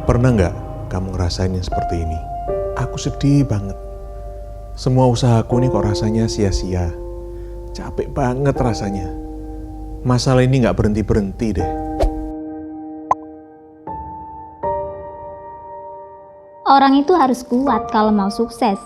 Pernah nggak kamu ngerasain yang seperti ini? Aku sedih banget. Semua usahaku nih kok rasanya sia-sia. Capek banget rasanya. Masalah ini nggak berhenti-berhenti deh. Orang itu harus kuat kalau mau sukses.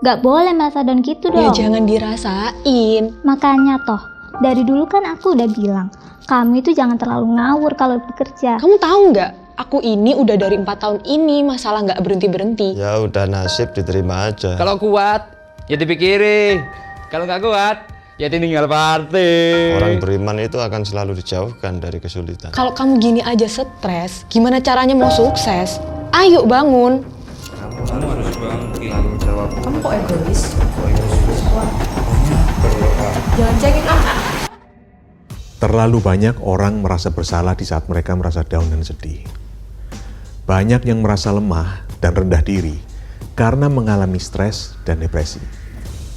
Gak boleh merasa down gitu dong. Ya jangan dirasain. Makanya toh, dari dulu kan aku udah bilang, kamu itu jangan terlalu ngawur kalau bekerja. Kamu tahu nggak? Aku ini udah dari 4 tahun ini masalah nggak berhenti-berhenti. Ya udah nasib diterima aja. Kalau kuat, ya dipikirin. Kalau nggak kuat, ya tinggal party. Orang beriman itu akan selalu dijauhkan dari kesulitan. Kalau kamu gini aja stres, gimana caranya mau sukses? Ayo bangun. Kamu harus bangkit. Kamu kok egois? Jangan cengin ah. Terlalu banyak orang merasa bersalah di saat mereka merasa down dan sedih. Banyak yang merasa lemah dan rendah diri karena mengalami stres dan depresi.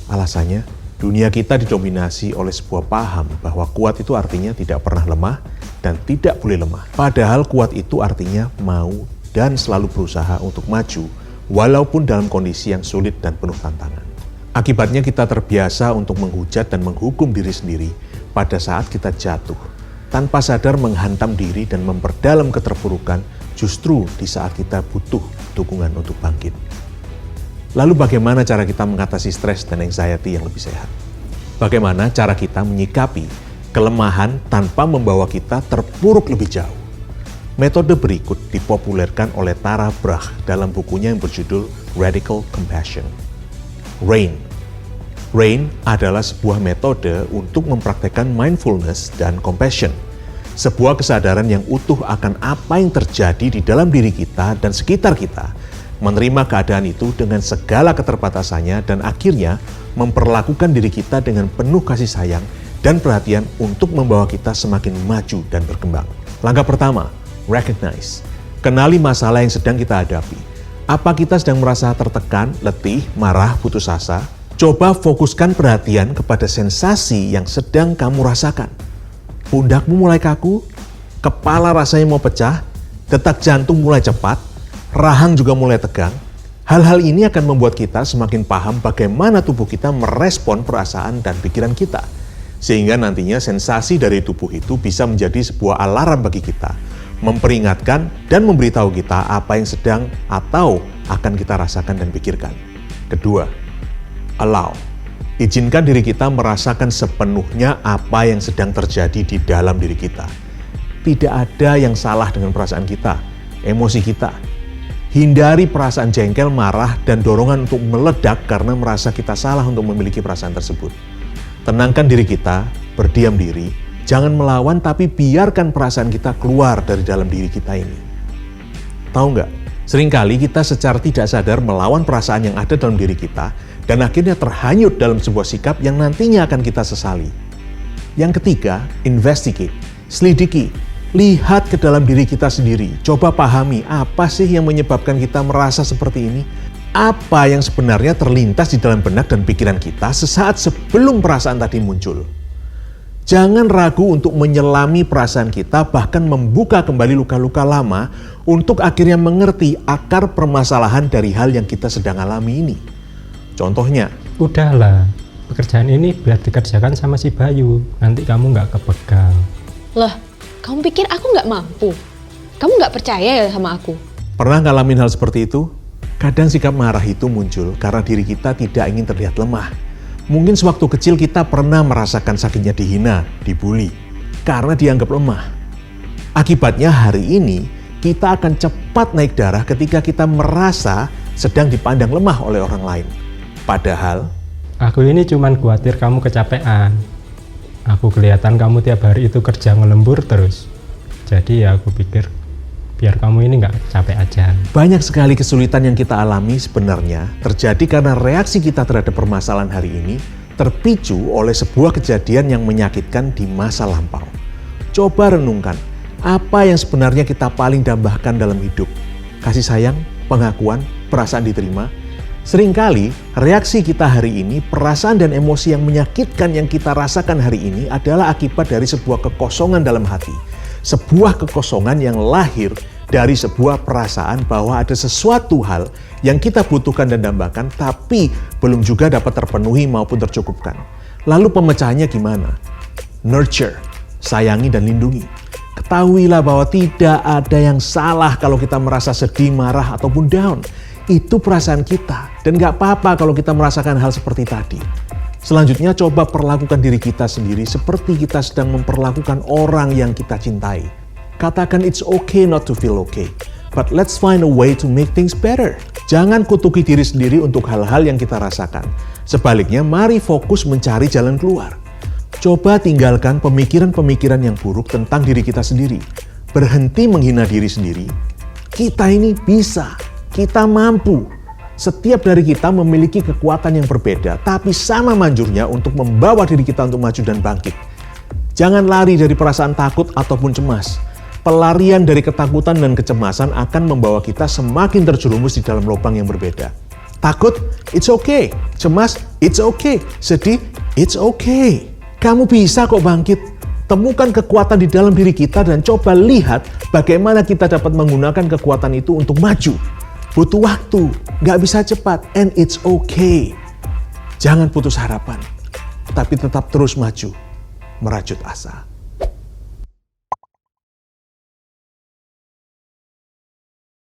Alasannya, dunia kita didominasi oleh sebuah paham bahwa kuat itu artinya tidak pernah lemah dan tidak boleh lemah. Padahal kuat itu artinya mau dan selalu berusaha untuk maju walaupun dalam kondisi yang sulit dan penuh tantangan. Akibatnya kita terbiasa untuk menghujat dan menghukum diri sendiri pada saat kita jatuh, tanpa sadar menghantam diri dan memperdalam keterpurukan justru di saat kita butuh dukungan untuk bangkit. Lalu bagaimana cara kita mengatasi stres dan anxiety yang lebih sehat? Bagaimana cara kita menyikapi kelemahan tanpa membawa kita terpuruk lebih jauh? Metode berikut dipopulerkan oleh Tara Brach dalam bukunya yang berjudul Radical Compassion. RAIN adalah sebuah metode untuk mempraktekkan mindfulness dan compassion. Sebuah kesadaran yang utuh akan apa yang terjadi di dalam diri kita dan sekitar kita, menerima keadaan itu dengan segala keterbatasannya dan akhirnya memperlakukan diri kita dengan penuh kasih sayang dan perhatian untuk membawa kita semakin maju dan berkembang. Langkah pertama, recognize. Kenali masalah yang sedang kita hadapi. Apa kita sedang merasa tertekan, letih, marah, putus asa? Coba fokuskan perhatian kepada sensasi yang sedang kamu rasakan. Pundakmu mulai kaku, kepala rasanya mau pecah, detak jantung mulai cepat, rahang juga mulai tegang. Hal-hal ini akan membuat kita semakin paham bagaimana tubuh kita merespon perasaan dan pikiran kita. Sehingga nantinya sensasi dari tubuh itu bisa menjadi sebuah alarm bagi kita, memperingatkan dan memberitahu kita apa yang sedang atau akan kita rasakan dan pikirkan. Kedua, allow. Izinkan diri kita merasakan sepenuhnya apa yang sedang terjadi di dalam diri kita. Tidak ada yang salah dengan perasaan kita, emosi kita. Hindari perasaan jengkel, marah, dan dorongan untuk meledak karena merasa kita salah untuk memiliki perasaan tersebut. Tenangkan diri kita, berdiam diri, jangan melawan tapi biarkan perasaan kita keluar dari dalam diri kita ini. Tahu nggak? Seringkali kita secara tidak sadar melawan perasaan yang ada dalam diri kita dan akhirnya terhanyut dalam sebuah sikap yang nantinya akan kita sesali. Yang ketiga, investigate, selidiki, lihat ke dalam diri kita sendiri. Coba pahami apa sih yang menyebabkan kita merasa seperti ini. Apa yang sebenarnya terlintas di dalam benak dan pikiran kita sesaat sebelum perasaan tadi muncul. Jangan ragu untuk menyelami perasaan kita, bahkan membuka kembali luka-luka lama untuk akhirnya mengerti akar permasalahan dari hal yang kita sedang alami ini. Contohnya, udahlah, pekerjaan ini biar dikerjakan sama si Bayu, nanti kamu nggak kepegang. Loh, kamu pikir aku nggak mampu? Kamu nggak percaya ya sama aku? Pernah ngalamin hal seperti itu? Kadang sikap marah itu muncul karena diri kita tidak ingin terlihat lemah. Mungkin sewaktu kecil kita pernah merasakan sakitnya dihina, dibully, karena dianggap lemah. Akibatnya hari ini, kita akan cepat naik darah ketika kita merasa sedang dipandang lemah oleh orang lain. Padahal, aku ini cuman khawatir kamu kecapean. Aku kelihatan kamu tiap hari itu kerja ngelembur terus. Jadi ya aku pikir, biar kamu ini nggak capek aja. banyak sekali kesulitan yang kita alami sebenarnya terjadi karena reaksi kita terhadap permasalahan hari ini terpicu oleh sebuah kejadian yang menyakitkan di masa lampau. Coba renungkan, apa yang sebenarnya kita paling dambakan dalam hidup? Kasih sayang, pengakuan, perasaan diterima? Seringkali reaksi kita hari ini, perasaan dan emosi yang menyakitkan yang kita rasakan hari ini adalah akibat dari sebuah kekosongan dalam hati. Sebuah kekosongan yang lahir dari sebuah perasaan bahwa ada sesuatu hal yang kita butuhkan dan dambakan tapi belum juga dapat terpenuhi maupun tercukupkan. Lalu pemecahannya gimana? Nurture, sayangi dan lindungi. Ketahuilah bahwa tidak ada yang salah kalau kita merasa sedih, marah, ataupun down. Itu perasaan kita dan gak apa-apa kalau kita merasakan hal seperti tadi. Selanjutnya coba perlakukan diri kita sendiri seperti kita sedang memperlakukan orang yang kita cintai. Katakan it's okay not to feel okay, but let's find a way to make things better. Jangan kutuki diri sendiri untuk hal-hal yang kita rasakan. Sebaliknya, mari fokus mencari jalan keluar. Coba tinggalkan pemikiran-pemikiran yang buruk tentang diri kita sendiri. Berhenti menghina diri sendiri. Kita ini bisa, kita mampu. Setiap dari kita memiliki kekuatan yang berbeda, tapi sama manjurnya untuk membawa diri kita untuk maju dan bangkit. Jangan lari dari perasaan takut ataupun cemas. Pelarian dari ketakutan dan kecemasan akan membawa kita semakin terjerumus di dalam lubang yang berbeda. Takut? It's okay. Cemas? It's okay. Sedih? It's okay. Kamu bisa kok bangkit. Temukan kekuatan di dalam diri kita dan coba lihat bagaimana kita dapat menggunakan kekuatan itu untuk maju. Butuh waktu, gak bisa cepat, and it's okay. Jangan putus harapan, tapi tetap terus maju, merajut asa.